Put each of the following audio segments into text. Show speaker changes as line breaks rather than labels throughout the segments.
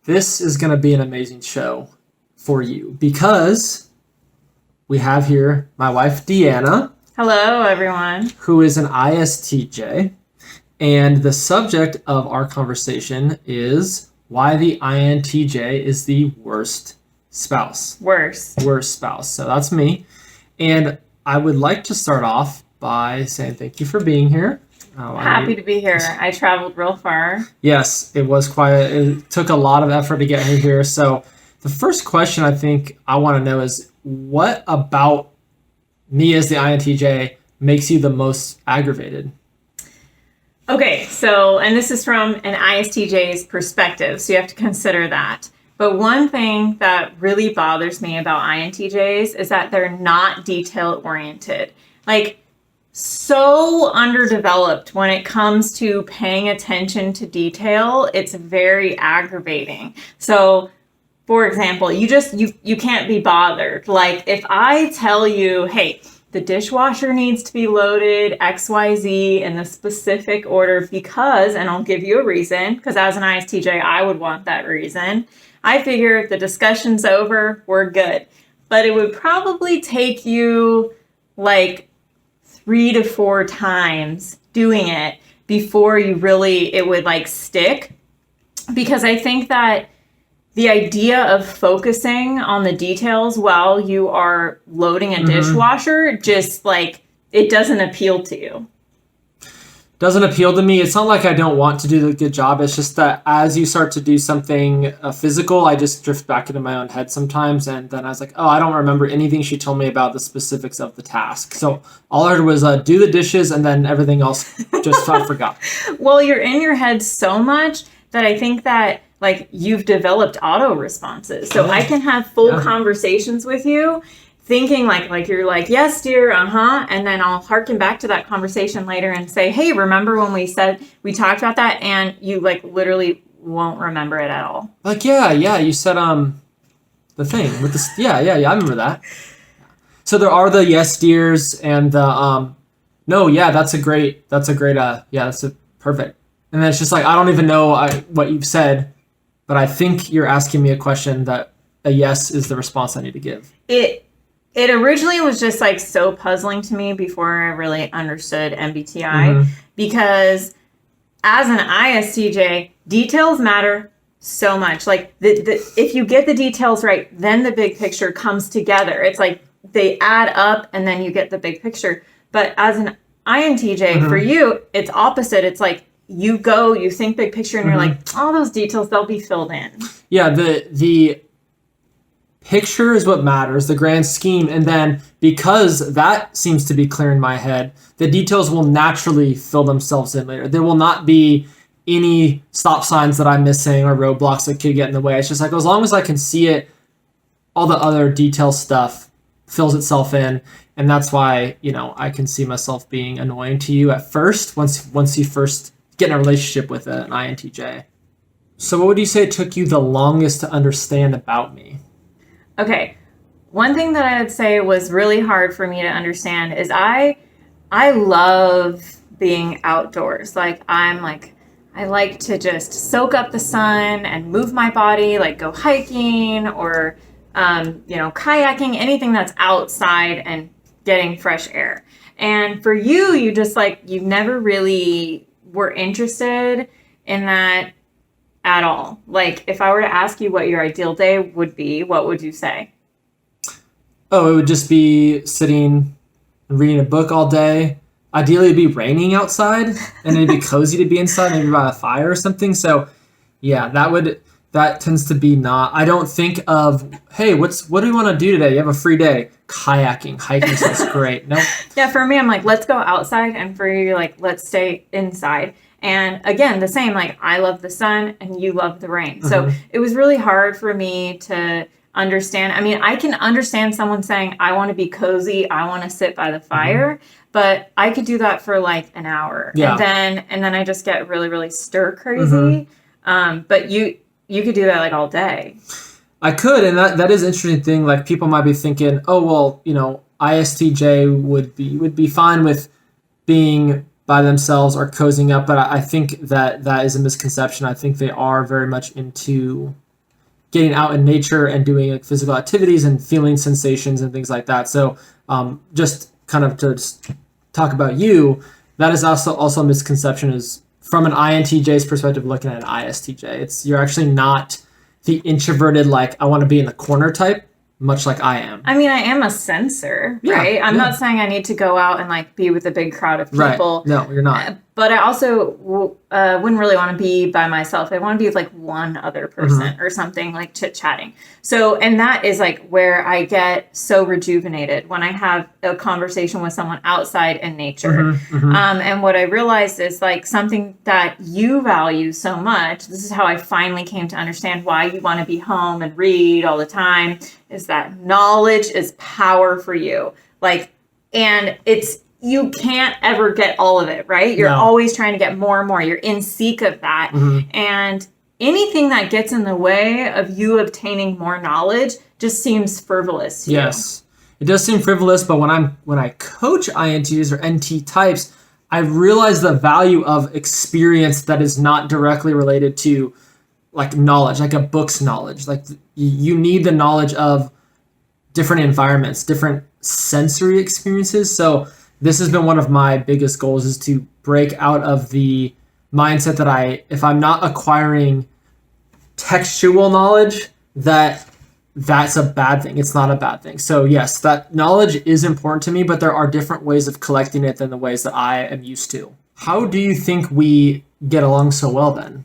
This is going to be an amazing show for you because we have here my wife, Deanna.
Hello, everyone.
Who is an ISTJ. And the subject of our conversation is why the INTJ is the worst spouse.
Worst
spouse. So that's me. And I would like to start off by saying thank you for being here.
Happy to be here. I traveled real far.
Yes, it took a lot of effort to get her here. So the first question I think I want to know is, what about me as the INTJ makes you the most aggravated?
Okay, so, and this is from an ISTJ's perspective, so you have to consider that. But one thing that really bothers me about INTJs is that they're not detail-oriented. Like, so underdeveloped when it comes to paying attention to detail. It's very aggravating. So, for example, you can't be bothered. Like, if I tell you, hey, the dishwasher needs to be loaded XYZ in the specific order because, and I'll give you a reason, because as an ISTJ, I would want that reason. I figure if the discussion's over, we're good. But it would probably take you like 3 to 4 times doing it before it would like stick. Because I think that the idea of focusing on the details while you are loading a dishwasher, just like, it doesn't appeal to you.
Doesn't appeal to me. It's not like I don't want to do the good job. It's just that as you start to do something physical, I just drift back into my own head sometimes. And then I was like, oh, I don't remember anything she told me about the specifics of the task. So all I heard was do the dishes, and then everything else just I forgot.
Well, you're in your head so much that I think that like you've developed auto responses. So I can have full conversations with you thinking like you're like, yes, dear, and then I'll harken back to that conversation later and say, hey, remember when we talked about that? And you like literally won't remember it at all.
Like, yeah, you said the thing with this, yeah, I remember that. So there are the yes, dears, and the no, yeah, that's perfect. And then it's just like, I don't even know what you've said, but I think you're asking me a question that a yes is the response I need to give.
It originally was just like so puzzling to me before I really understood MBTI, because as an ISTJ, details matter so much. Like if you get the details right, then the big picture comes together. It's like they add up and then you get the big picture. But as an INTJ, for you, it's opposite. It's like you think big picture, and you're like, all those details, they'll be filled in.
Yeah, the picture is what matters, the grand scheme, and then because that seems to be clear in my head, the details will naturally fill themselves in later. There will not be any stop signs that I'm missing or roadblocks that could get in the way. It's just like, as long as I can see it, all the other detail stuff fills itself in, and that's why, I can see myself being annoying to you at first, once you first get in a relationship with an INTJ. So what would you say took you the longest to understand about me?
Okay, one thing that I would say was really hard for me to understand is I love being outdoors. Like I like to just soak up the sun and move my body, like go hiking or kayaking, anything that's outside and getting fresh air. And for you, you never really were interested in that at all. Like, if I were to ask you what your ideal day would be, what would you say?
Oh, it would just be sitting and reading a book all day. Ideally, it'd be raining outside, and it'd be cozy to be inside, maybe by a fire or something. So, yeah, that tends to be not. I don't think of, hey, what do you want to do today? You have a free day. Kayaking, hiking sounds great. Nope.
Yeah, for me, I'm like, let's go outside, and for you, like, let's stay inside. And again, the same, like, I love the sun and you love the rain. So it was really hard for me to understand. I mean, I can understand someone saying, I want to be cozy, I want to sit by the fire, but I could do that for like an hour. Yeah. And then I just get really, really stir crazy. But you could do that like all day.
I could, and that is an interesting thing. Like, people might be thinking, oh, well, ISTJ would be fine with being by themselves or cozying up, but I think that is a misconception. I think they are very much into getting out in nature and doing like physical activities and feeling sensations and things like that. So just kind of to just talk about you, that is also a misconception, is from an INTJ's perspective looking at an ISTJ. You're actually not the introverted, like, I want to be in the corner type, much like I am.
I mean, I am a sensor, right? I'm not saying I need to go out and like be with a big crowd of people.
Right. No, you're not.
But I also wouldn't really want to be by myself. I want to be with like one other person or something, like chit-chatting. So, and that is like where I get so rejuvenated when I have a conversation with someone outside in nature. And what I realized is like something that you value so much, this is how I finally came to understand why you want to be home and read all the time, is that knowledge is power for you. Like, and you can't ever get all of it, right? You're always trying to get more and more. You're in seek of that. And anything that gets in the way of you obtaining more knowledge just seems frivolous to you.
Yes. It does seem frivolous, but when I coach INTJs or NT types, I realize the value of experience that is not directly related to like knowledge, like a book's knowledge. Like you need the knowledge of different environments, different sensory experiences. So this has been one of my biggest goals, is to break out of the mindset that if I'm not acquiring textual knowledge, that's a bad thing. It's not a bad thing. So yes, that knowledge is important to me, but there are different ways of collecting it than the ways that I am used to. How do you think we get along so well then?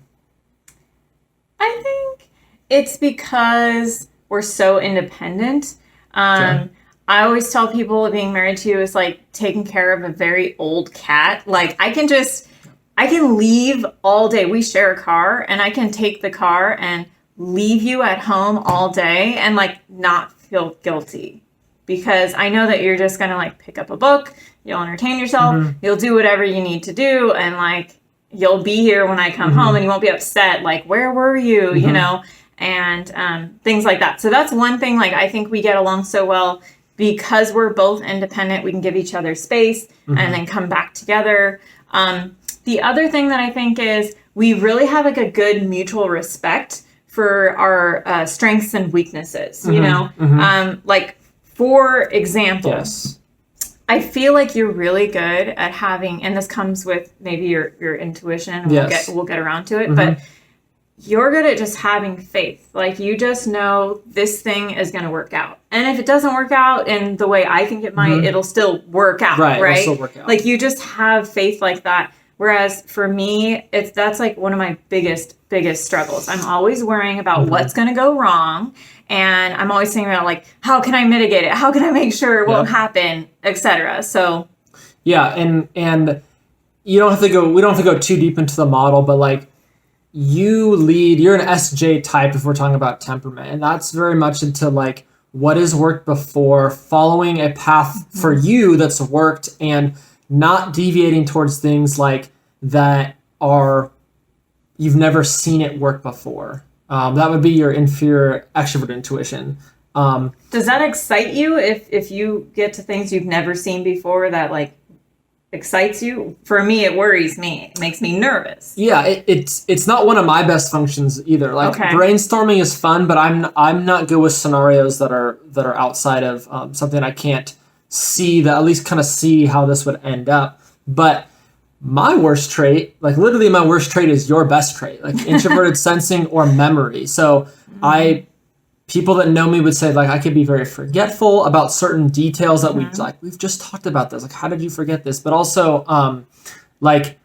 I think it's because we're so independent. Okay. I always tell people being married to you is like taking care of a very old cat. Like I can leave all day. We share a car, and I can take the car and leave you at home all day and like not feel guilty, because I know that you're just going to like pick up a book, you'll entertain yourself, you'll do whatever you need to do. And like, you'll be here when I come home, and you won't be upset. Like, where were you, you know, and things like that. So that's one thing. Like, I think we get along so well because we're both independent. We can give each other space and then come back together. The other thing that I think is we really have like a good mutual respect for our strengths and weaknesses, you know? Like, for example, I feel like you're really good at having, and this comes with maybe your intuition, and we'll get around to it, but you're good at just having faith. Like, you just know this thing is going to work out. And if it doesn't work out in the way I think it might, it'll still work out, right? It'll still work out. Like, you just have faith like that. Whereas for me, that's like one of my biggest struggles. I'm always worrying about what's going to go wrong. And I'm always thinking about like, how can I mitigate it? How can I make sure it won't happen, etc. So.
Yeah. And we don't have to go too deep into the model, but like, you're an SJ type if we're talking about temperament. And that's very much into like what has worked before, following a path for you that's worked, and not deviating towards things like that you've never seen it work before. That would be your inferior extrovert intuition.
Does that excite you if you get to things you've never seen before that like excites you? For me, it worries me. It makes me nervous.
Yeah, it's not one of my best functions either. Like brainstorming is fun, but I'm not good with scenarios that are outside of something I can't see, that at least kind of see how this would end up. But my worst trait, like literally my worst trait, is your best trait, like introverted sensing or memory. So people that know me would say like I could be very forgetful about certain details that we've just talked about this. Like, how did you forget this? But also like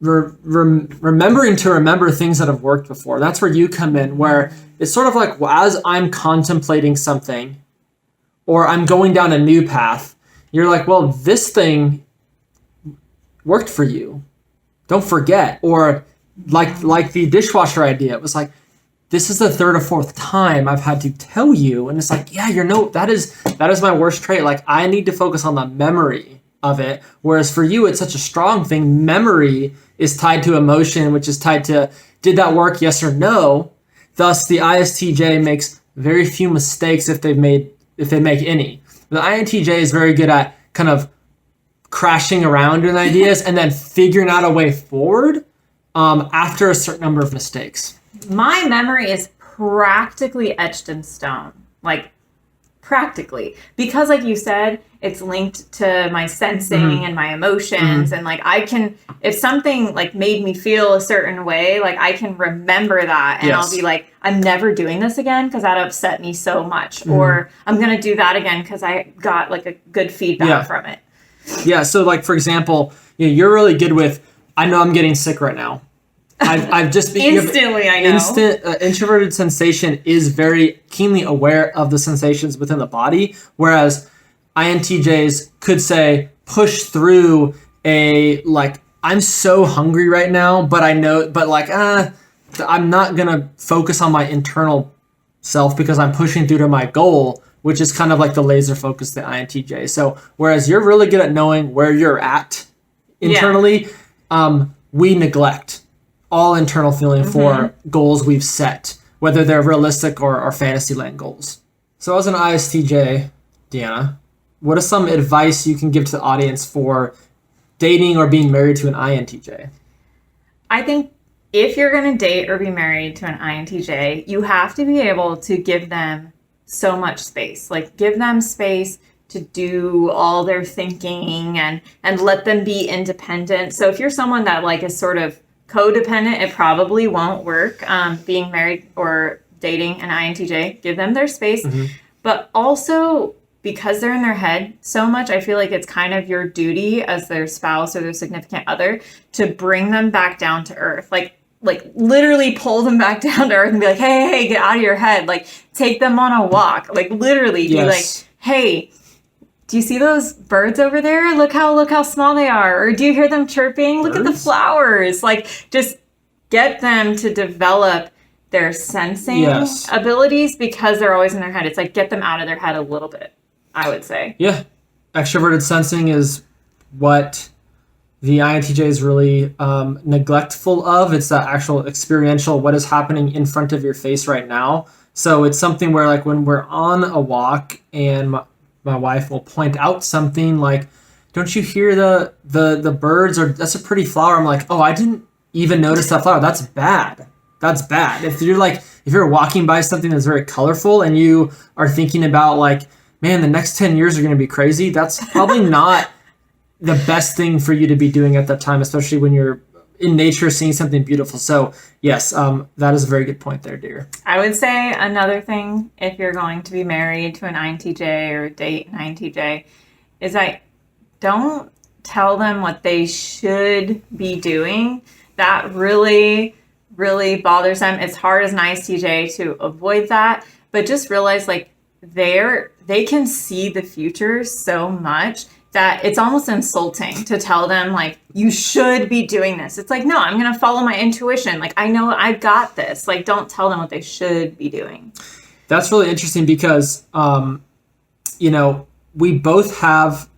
remembering to remember things that have worked before. That's where you come in, where it's sort of like, well, as I'm contemplating something or I'm going down a new path, you're like, well, this thing worked for you. Don't forget. Or like the dishwasher idea, it was like, this is the third or fourth time I've had to tell you. And it's like, yeah, that is my worst trait. Like, I need to focus on the memory of it. Whereas for you, it's such a strong thing. Memory is tied to emotion, which is tied to, did that work? Yes or no? Thus, the ISTJ makes very few mistakes if they make any. The INTJ is very good at kind of crashing around in ideas and then figuring out a way forward after a certain number of mistakes.
My memory is practically etched in stone. Like, practically. Because, like you said, it's linked to my sensing and my emotions. And, like, I can, if something, like, made me feel a certain way, like, I can remember that. And I'll be like, I'm never doing this again because that upset me so much. Or I'm going to do that again because I got, like, a good feedback from it.
Yeah. So, like, for example, you're really good with, I know I'm getting sick right now. I've just been
instantly. I know.
Instant introverted sensation is very keenly aware of the sensations within the body, whereas INTJs could say push through a like I'm so hungry right now, but I know, but like I'm not gonna focus on my internal self because I'm pushing through to my goal, which is kind of like the laser focus the INTJ. So whereas you're really good at knowing where you're at internally, we neglect all internal feeling for goals we've set, whether they're realistic or fantasy land goals. So as an ISTJ, Deanna, what is some advice you can give to the audience for dating or being married to an INTJ?
I think if you're going to date or be married to an INTJ, you have to be able to give them so much space. Like, give them space to do all their thinking and let them be independent. So if you're someone that like is sort of codependent, it probably won't work. Being married or dating an INTJ, give them their space. But also, because they're in their head so much, I feel like it's kind of your duty as their spouse or their significant other to bring them back down to earth. Like literally pull them back down to earth and be like, hey, get out of your head. Like, take them on a walk. Like, literally be like, hey, do you see those birds over there? Look how small they are. Or do you hear them chirping? Look at the flowers. Like, just get them to develop their sensing abilities because they're always in their head. It's like, get them out of their head a little bit, I would say.
Yeah. Extroverted sensing is what the INTJ is really neglectful of. It's that actual experiential, what is happening in front of your face right now. So it's something where, like, when we're on a walk and my wife will point out something like, don't you hear the birds, or that's a pretty flower. I'm like, oh, I didn't even notice that flower. That's bad. That's bad. If you're walking by something that's very colorful and you are thinking about like, man, the next 10 years are going to be crazy, that's probably not the best thing for you to be doing at that time, especially when you're in nature seeing something beautiful. So yes, that is a very good point there, dear.
I would say another thing, if you're going to be married to an INTJ or date an INTJ, is that don't tell them what they should be doing. That really, really bothers them. It's hard as an ISTJ to avoid that, but just realize like they can see the future so much that it's almost insulting to tell them like, you should be doing this. It's like, no, I'm going to follow my intuition. Like, I know I've got this. Like, don't tell them what they should be doing.
That's really interesting because, we both have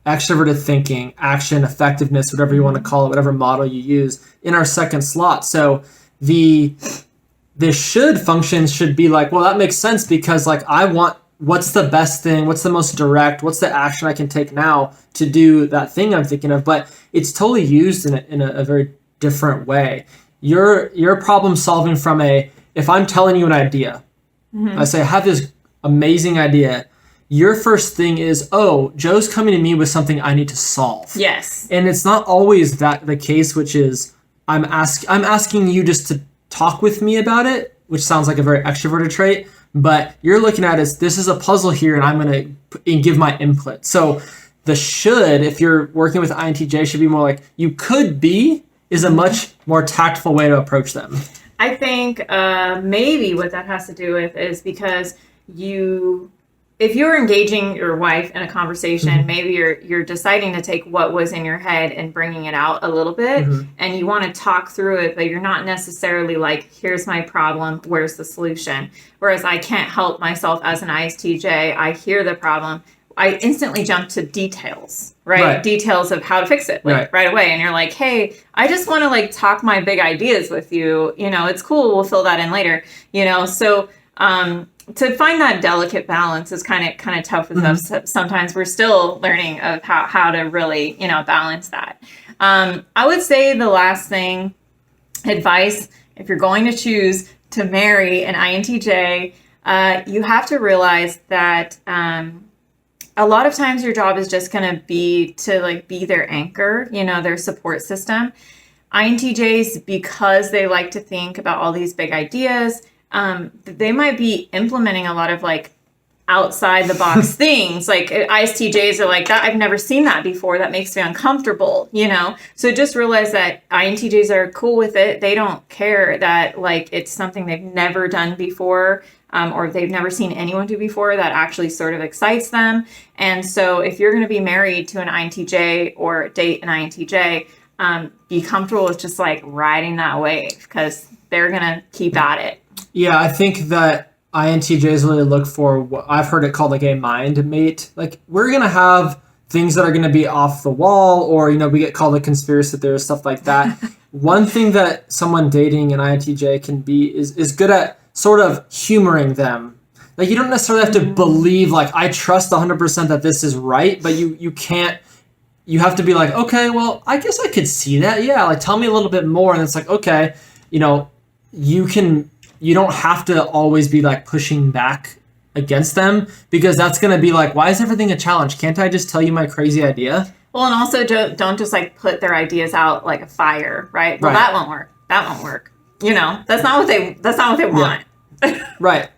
extroverted thinking, action, effectiveness, whatever you want to call it, whatever model you use in our second slot. So the should functions should be like, well, that makes sense because like I want, what's the best thing? What's the most direct? What's the action I can take now to do that thing I'm thinking of? But it's totally used in a very different way. You're problem solving from if I'm telling you an idea, I say, I have this amazing idea. Your first thing is, oh, Joe's coming to me with something I need to solve.
Yes.
And it's not always that the case, which is I'm asking you just to talk with me about it, which sounds like a very extroverted trait. But you're looking at it, this is a puzzle here, and I'm going to give my input. So the should, if you're working with INTJ, should be more like you could be, is a much more tactful way to approach them.
I think maybe what that has to do with is because if you're engaging your wife in a conversation, maybe you're deciding to take what was in your head and bringing it out a little bit, and you want to talk through it, but you're not necessarily like, here's my problem, where's the solution? Whereas I can't help myself as an ISTJ. I hear the problem, I instantly jump to details, right? Details of how to fix it, like right away. And you're like, hey, I just want to like talk my big ideas with you. It's cool. We'll fill that in later. So to find that delicate balance is kind of tough with us. Sometimes we're still learning of how to really, balance that. I would say the last thing, advice, if you're going to choose to marry an INTJ, you have to realize that a lot of times your job is just going to be to like be their anchor, their support system. INTJs, because they like to think about all these big ideas, they might be implementing a lot of like outside the box things. Like ISTJs are like, that I've never seen that before. That makes me uncomfortable, So just realize that INTJs are cool with it. They don't care that like it's something they've never done before, or they've never seen anyone do before. That actually sort of excites them. And so if you're going to be married to an INTJ or date an INTJ, be comfortable with just like riding that wave, because they're going to keep at it.
Yeah, I think that INTJs really look for what I've heard it called like a mind mate. Like we're going to have things that are going to be off the wall, or, we get called a conspiracy theorist, stuff like that. One thing that someone dating an INTJ can be is good at sort of humoring them. Like you don't necessarily have to believe like I trust 100% that this is right, but you can't. You have to be like, okay, well, I guess I could see that. Yeah, like tell me a little bit more. And it's like, okay, you don't have to always be like pushing back against them, because that's going to be like, why is everything a challenge? Can't I just tell you my crazy idea?
Well, and also don't just like put their ideas out like a fire, right? Well, that won't work. That won't work. That's not what they want.
Yeah. Right.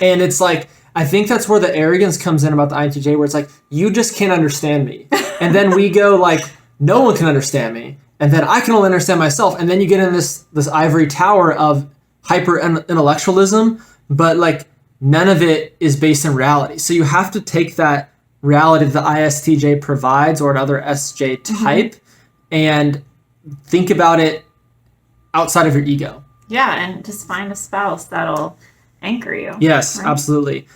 And it's like, I think that's where the arrogance comes in about the INTJ, where it's like, you just can't understand me. And then we go like, no one can understand me. And then I can only understand myself. And then you get in this ivory tower of hyper intellectualism, but like none of it is based in reality. So you have to take that reality that the ISTJ provides, or another SJ type, and think about it outside of your ego.
Yeah, and just find a spouse that'll anchor you.
Yes, right? Absolutely.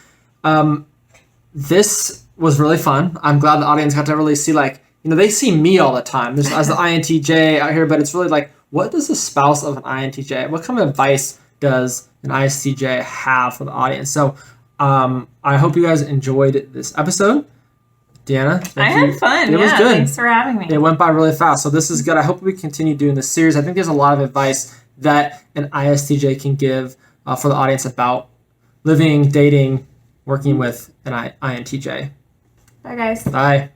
This was really fun. I'm glad the audience got to really see, like, they see me all the time as the INTJ out here, but it's really like, what does the spouse of an INTJ, what kind of advice does an ISTJ have for the audience? So I hope you guys enjoyed this episode. Deanna,
I had fun. It was good. Thanks for having me.
It went by really fast. So this is good. I hope we continue doing this series. I think there's a lot of advice that an ISTJ can give for the audience about living, dating, working with an INTJ.
Bye, guys.
Bye.